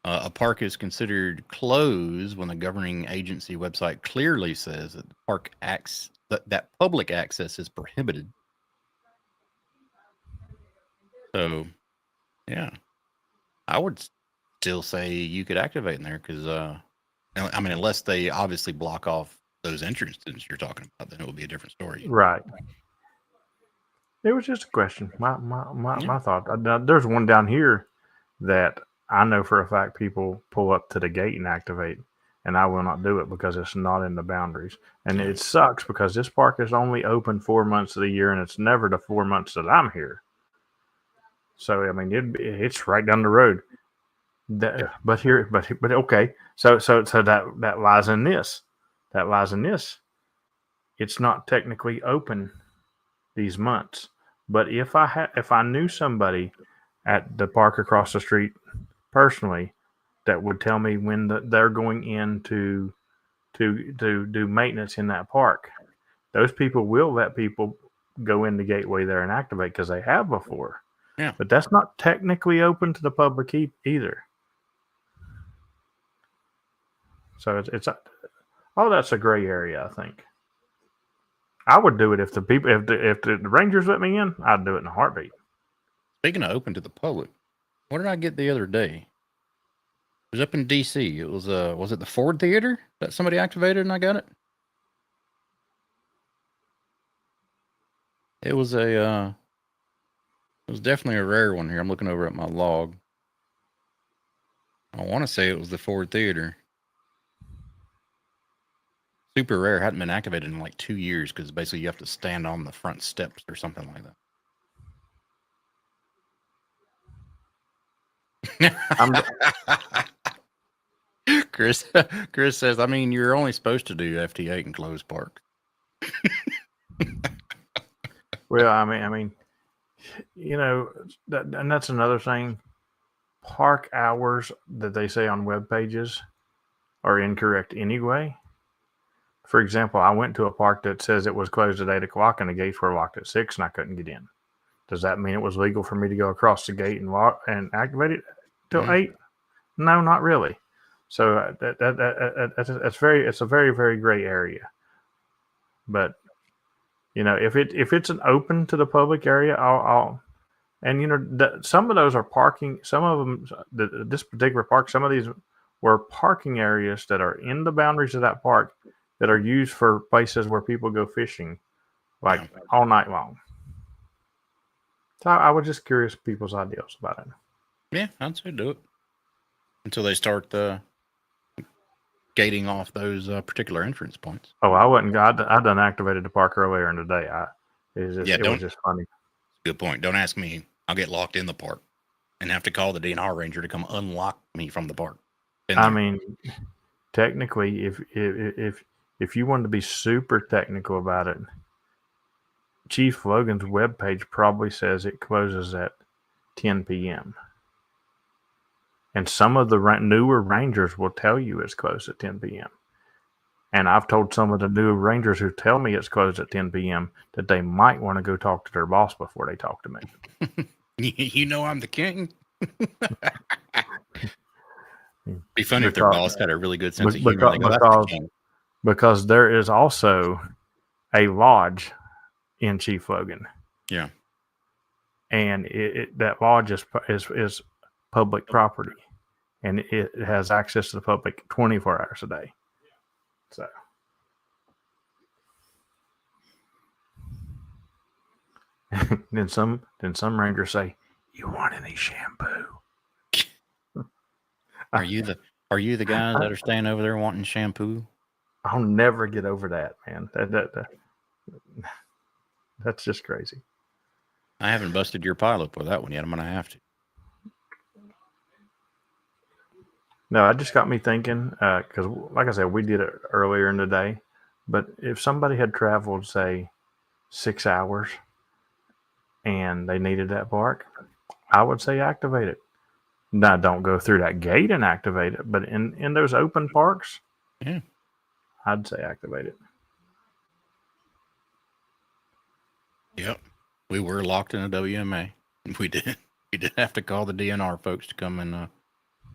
A park is considered closed when the governing agency website clearly says that the park that public access is prohibited. So, yeah, I would still say you could activate in there because, I mean, unless they obviously block off those entrances you're talking about, then it would be a different story. Right. It was just a question. My thought. There's one down here that I know for a fact people pull up to the gate and activate, and I will not do it because it's not in the boundaries. And it sucks because this park is only open 4 months of the year, and it's never the 4 months that I'm here. So I mean, it's right down the road. But okay. So that lies in this. That lies in this. It's not technically open these months. But if I knew somebody at the park across the street personally that would tell me when they're going in to do maintenance in that park, those people will let people go in the gateway there and activate because they have before. Yeah. But that's not technically open to the public either. So it's that's a gray area, I think. I would do it if the Rangers let me in. I'd do it in a heartbeat. Speaking of open to the public, what did I get the other day? It was up in DC. It was it the Ford Theater that somebody activated and I got it? It was definitely a rare one here. I'm looking over at my log. I want to say it was the Ford Theater. Super rare. Hadn't been activated in like 2 years because basically you have to stand on the front steps or something like I'm- that. Chris says, I mean, you're only supposed to do FT8 and close park. Well, I mean, you know, and that's another thing. Park hours that they say on web pages are incorrect anyway. For example, I went to a park that says it was closed at 8 o'clock and the gates were locked at 6 and I couldn't get in. Does that mean it was legal for me to go across the gate and lock and activate it till 8? No, not really. So it's a very, very gray area. But you know, if it's an open to the public area, I'll and you know, some of those are parking. Some of them, this particular park, some of these were parking areas that are in the boundaries of that park that are used for places where people go fishing, like all night long. So I was just curious people's ideas about it. Yeah, I'd say do it until they start gating off those particular entrance points. Oh, I wasn't. I done activated the park earlier in the day. It was just funny. Good point. Don't ask me. I'll get locked in the park and have to call the DNR ranger to come unlock me from the park. I mean, technically, if you wanted to be super technical about it, Chief Logan's webpage probably says it closes at 10 p.m. And some of the newer rangers will tell you it's closed at 10 p.m. And I've told some of the newer rangers who tell me it's closed at 10 p.m. that they might want to go talk to their boss before they talk to me. You know I'm the king. Be funny if their boss had a really good sense of humor. Because there is also a lodge in Chief Logan. Yeah. And that lodge is public property. And it has access to the public 24 hours a day. So. then some rangers say, "You want any shampoo?" Are you the guys that are staying over there wanting shampoo? I'll never get over that, man. That's just crazy. I haven't busted your pilot with that one yet. I'm gonna have to. No, it just got me thinking, because like I said, we did it earlier in the day. But if somebody had traveled, say, 6 hours and they needed that park, I would say activate it. Now, don't go through that gate and activate it. But in those open parks, yeah, I'd say activate it. Yep. We were locked in a WMA. We did have to call the DNR folks to come and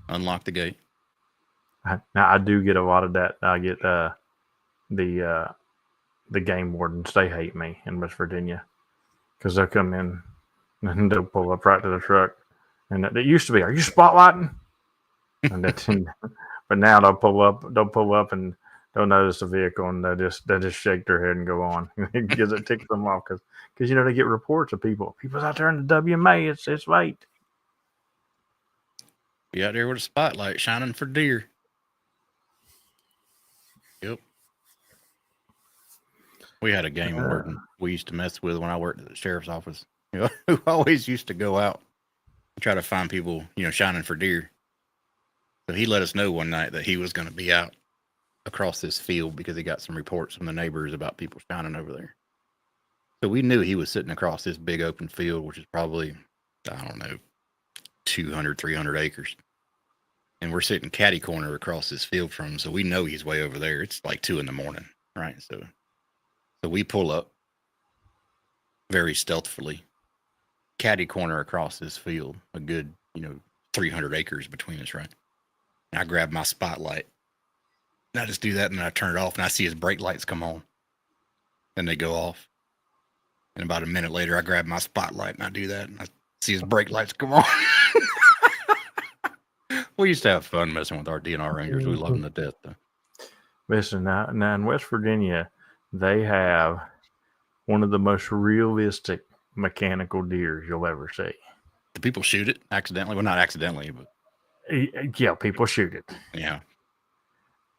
unlock the gate. Now I do get a lot of that. I get the game wardens. They hate me in West Virginia because they'll come in and they'll pull up right to the truck. And it used to be, "Are you spotlighting?" And but now they'll pull up and they'll notice the vehicle and they just shake their head and go on because it ticks them off because they get reports of people's out there in the WMA. It's late. Be out there with a spotlight shining for deer. Yep. We had a game warden we used to mess with when I worked at the sheriff's office. Who always used to go out and try to find people, shining for deer. So he let us know one night that he was going to be out across this field because he got some reports from the neighbors about people shining over there. So we knew he was sitting across this big open field, which is probably, 200, 300 acres. And we're sitting catty corner across this field from him. So we know he's way over there. It's like 2 a.m, right? So we pull up very stealthily, catty corner across this field, a good, 300 acres between us, right? And I grab my spotlight. And I just do that, and then I turn it off, and I see his brake lights come on. Then they go off. And about a minute later, I grab my spotlight, and I do that, and I see his brake lights come on. We used to have fun messing with our DNR Rangers. We love them to death, though. Listen, now in West Virginia, they have one of the most realistic mechanical deers you'll ever see. Do people shoot it accidentally? Well, not accidentally, but yeah, people shoot it. Yeah.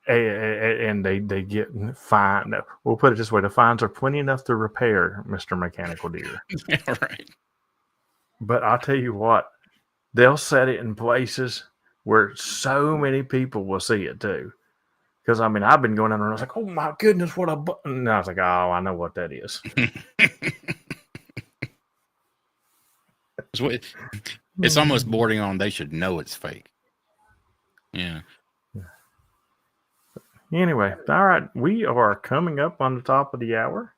And they get fined. We'll put it this way: the fines are plenty enough to repair Mr. Mechanical Deer. Yeah, right. But I'll tell you what, they'll set it in places where so many people will see it too. Because I've been going down there and I was like, oh my goodness, what a and I was like, oh, I know what that is. It's almost bordering on they should know it's fake. Yeah. Anyway, all right, we are coming up on the top of the hour,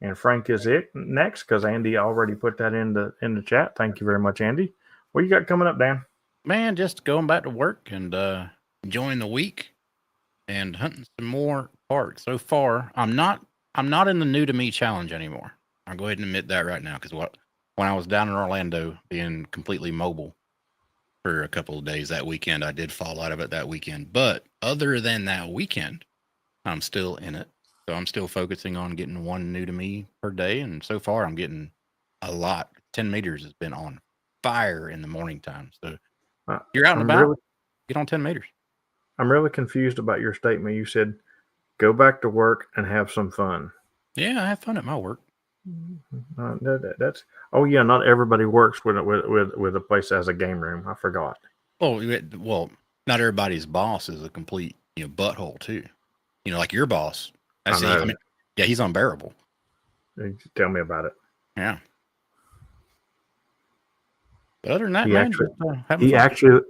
and Frank is next because Andy already put that in the chat. Thank you very much, Andy. What you got coming up, Dan? Man, just going back to work and enjoying the week and hunting some more parks. So far, I'm not in the new to me challenge anymore. I'll go ahead and admit that right now because when I was down in Orlando being completely mobile for a couple of days that weekend, I did fall out of it that weekend. But other than that weekend, I'm still in it. So I'm still focusing on getting one new to me per day. And so far, I'm getting a lot. 10 meters has been on fire in the morning time. So you're out and about, get on 10 meters. I'm really confused about your statement. You said, go back to work and have some fun. Yeah, I have fun at my work. Not everybody works with a place that has a game room. I forgot. Well, not everybody's boss is a complete butthole too. Like your boss. He's unbearable. Tell me about it. Yeah. But other than that,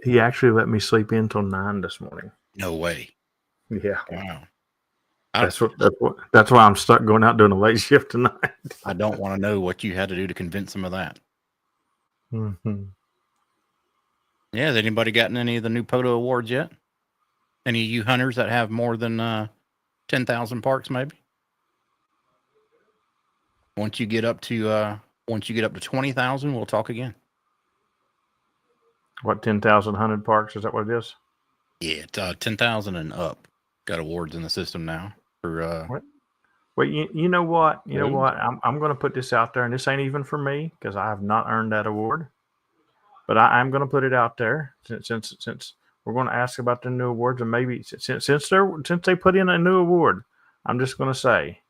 he actually let me sleep in till 9 this morning. No way. Yeah. Wow. That's why I'm stuck going out doing a late shift tonight. I don't want to know what you had to do to convince him of that. Mm-hmm. Yeah, has anybody gotten any of the new POTO awards yet? Any of you hunters that have more than 10,000 parks, maybe? Once you get up to 20,000, we'll talk again. What, 10,000 hunted parks? Is that what it is? Yeah, it's 10,000 and up. Got awards in the system now for. Well, you know what? You know what? I'm going to put this out there, and this ain't even for me because I have not earned that award. But I'm going to put it out there since we're going to ask about the new awards, and maybe since they put in a new award, I'm just going to say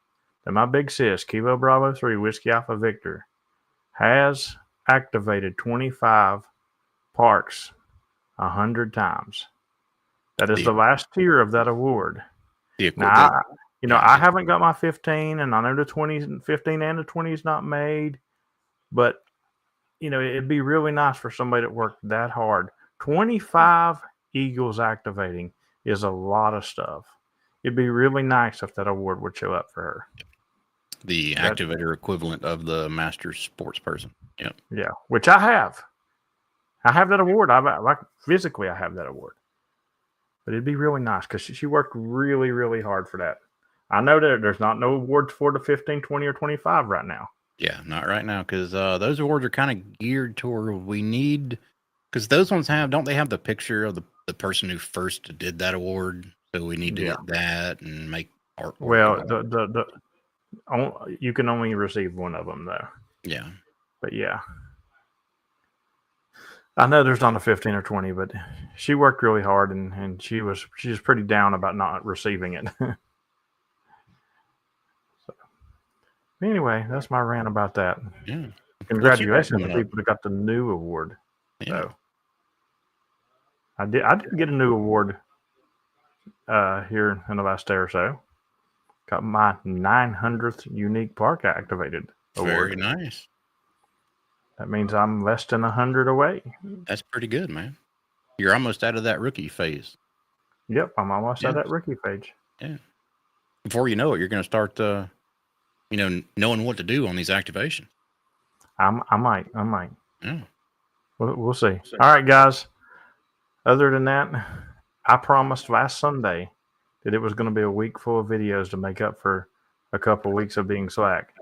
that my big sis, Kilo Bravo 3 Whiskey Alpha Victor, has activated 25 parks 100 times. That is the last tier of that award. Now, I haven't got my 15, and I know the 15 and the 20 is not made, but it'd be really nice for somebody that worked that hard. 25 Eagles activating is a lot of stuff. It'd be really nice if that award would show up for her. The activator equivalent of the master sports person. Yeah. Yeah, which I have. I have that award. Physically, I have that award. But it'd be really nice because she worked really, really hard for that. I know that there's no awards for the 15, 20, or 25 right now. Yeah, not right now because those awards are kind of geared toward we need because those ones don't they have the picture of the person who first did that award? So we need to Yeah. get that and make artwork. Well, and you can only receive one of them though. yeah. But yeah, I know there's not a 15 or 20, but she worked really hard and she was pretty down about not receiving it. So anyway, that's my rant about that. Yeah. Congratulations to coming up? people that got the new award. Yeah. So I did get a new award here in the last day or so. Got my 900th unique park activated award. Very nice. That means I'm less than 100 away. That's pretty good, man. You're almost out of that rookie phase. Yep, I'm almost Yeah. at that rookie page. Yeah. Before you know it, you're going to start, knowing what to do on these activations. I might. Yeah. We'll see. All right, guys. Other than that, I promised last Sunday that it was going to be a week full of videos to make up for a couple of weeks of being slack.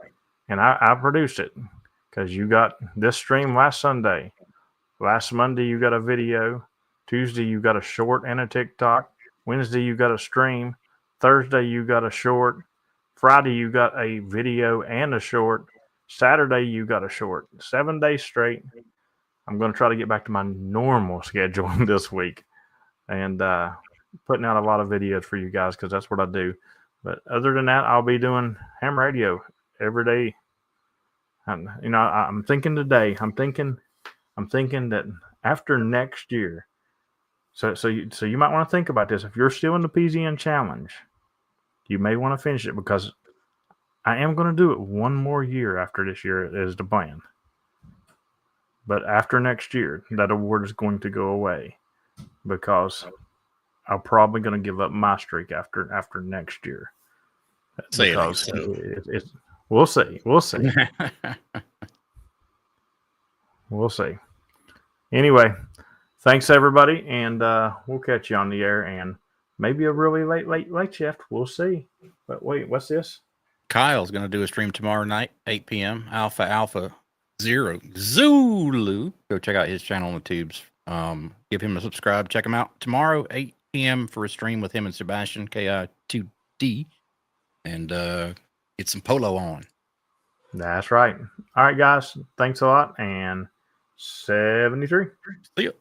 And I produced it because you got this stream last Sunday. Last Monday, you got a video. Tuesday, you got a short and a TikTok. Wednesday, you got a stream. Thursday, you got a short. Friday, you got a video and a short. Saturday, you got a short. 7 days straight. I'm going to try to get back to my normal schedule this week and putting out a lot of videos for you guys because that's what I do. But other than that, I'll be doing ham radio every day. And, I'm thinking today. I'm thinking that after next year. So you might want to think about this. If you're still in the PZN challenge, you may want to finish it because I am going to do it one more year after this year is the plan. But after next year, that award is going to go away because I'm probably going to give up my streak after next year. Say it ain't Because so. it's we'll see. We'll see. Anyway, thanks everybody, and we'll catch you on the air and maybe a really late shift. We'll see. But wait, what's this? Kyle's going to do a stream tomorrow night, 8 p.m. Alpha 0 Zulu. Go check out his channel on the tubes. Give him a subscribe. Check him out tomorrow, 8 p.m. for a stream with him and Sebastian, KI2D, and get some polo on. That's right. All right, guys. Thanks a lot. And 73. See ya.